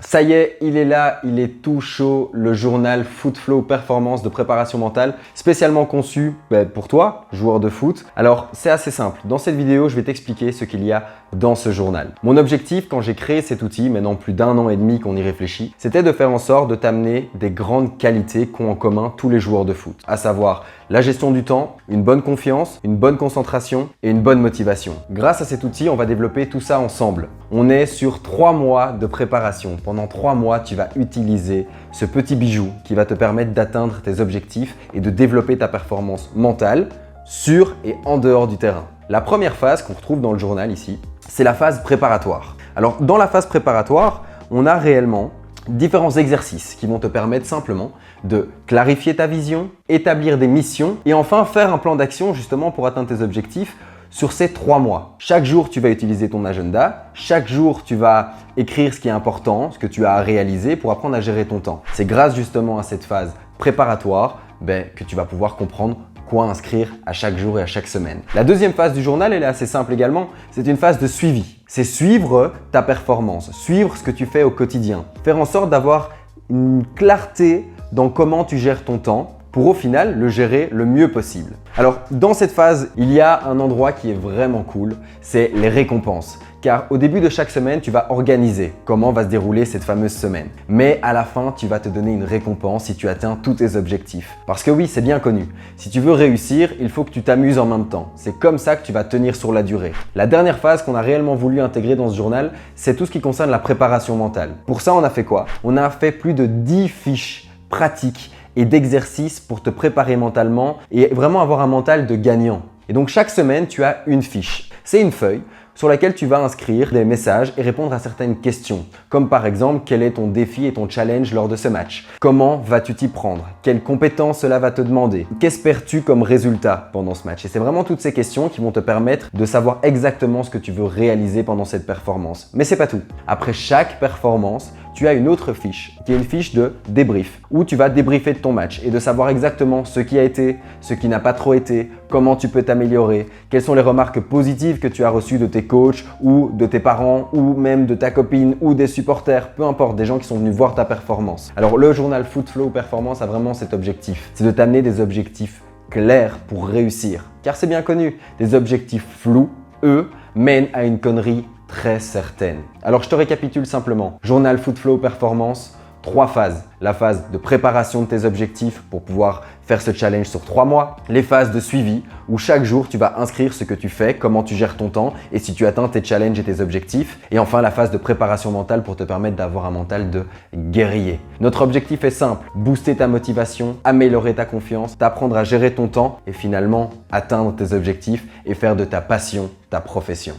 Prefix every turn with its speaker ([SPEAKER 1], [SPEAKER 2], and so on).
[SPEAKER 1] Ça y est, il est là, il est tout chaud, le journal Footflow Performance de préparation mentale, spécialement conçu pour toi, joueur de foot. Alors, c'est assez simple. Dans cette vidéo, je vais t'expliquer ce qu'il y a dans ce journal. Mon objectif, quand j'ai créé cet outil, maintenant plus d'1 an et demi qu'on y réfléchit, c'était de faire en sorte de t'amener des grandes qualités qu'ont en commun tous les joueurs de foot, à savoir la gestion du temps, une bonne confiance, une bonne concentration et une bonne motivation. Grâce à cet outil, on va développer tout ça ensemble. On est sur 3 mois de préparation. Pendant 3 mois, tu vas utiliser ce petit bijou qui va te permettre d'atteindre tes objectifs et de développer ta performance mentale sur et en dehors du terrain. La première phase qu'on retrouve dans le journal ici, c'est la phase préparatoire. Alors, dans la phase préparatoire, on a réellement différents exercices qui vont te permettre simplement de clarifier ta vision, établir des missions et enfin faire un plan d'action justement pour atteindre tes objectifs sur ces 3 mois. Chaque jour, tu vas utiliser ton agenda. Chaque jour, tu vas écrire ce qui est important, ce que tu as à réaliser pour apprendre à gérer ton temps. C'est grâce justement à cette phase préparatoire que tu vas pouvoir comprendre quoi inscrire à chaque jour et à chaque semaine. La deuxième phase du journal, elle est assez simple également. C'est une phase de suivi. C'est suivre ta performance, suivre ce que tu fais au quotidien. Faire en sorte d'avoir une clarté dans comment tu gères ton temps pour au final le gérer le mieux possible. Alors dans cette phase, il y a un endroit qui est vraiment cool, c'est les récompenses. Car au début de chaque semaine, tu vas organiser comment va se dérouler cette fameuse semaine. Mais à la fin, tu vas te donner une récompense si tu atteins tous tes objectifs. Parce que oui, c'est bien connu. Si tu veux réussir, il faut que tu t'amuses en même temps. C'est comme ça que tu vas tenir sur la durée. La dernière phase qu'on a réellement voulu intégrer dans ce journal, c'est tout ce qui concerne la préparation mentale. Pour ça, on a fait quoi? On a fait plus de 10 fiches pratiques et d'exercices pour te préparer mentalement et vraiment avoir un mental de gagnant. Et donc chaque semaine, tu as une fiche. C'est une feuille sur laquelle tu vas inscrire des messages et répondre à certaines questions. Comme par exemple, quel est ton défi et ton challenge lors de ce match? Comment vas-tu t'y prendre? Quelles compétences cela va te demander? Qu'espères-tu comme résultat pendant ce match? Et c'est vraiment toutes ces questions qui vont te permettre de savoir exactement ce que tu veux réaliser pendant cette performance. Mais c'est pas tout. Après chaque performance, tu as une autre fiche qui est une fiche de débrief où tu vas débriefer de ton match et de savoir exactement ce qui a été, ce qui n'a pas trop été, comment tu peux t'améliorer, quelles sont les remarques positives que tu as reçues de tes coachs ou de tes parents ou même de ta copine ou des supporters, peu importe, des gens qui sont venus voir ta performance. Alors le journal Footflow Performance a vraiment cet objectif, c'est de t'amener des objectifs clairs pour réussir. Car c'est bien connu, des objectifs flous, eux, mènent à une connerie très certaine. Alors je te récapitule simplement. Journal Footflow Performance, 3 phases. La phase de préparation de tes objectifs pour pouvoir faire ce challenge sur 3 mois. Les phases de suivi où chaque jour tu vas inscrire ce que tu fais, comment tu gères ton temps et si tu atteins tes challenges et tes objectifs. Et enfin la phase de préparation mentale pour te permettre d'avoir un mental de guerrier. Notre objectif est simple, booster ta motivation, améliorer ta confiance, t'apprendre à gérer ton temps et finalement atteindre tes objectifs et faire de ta passion ta profession.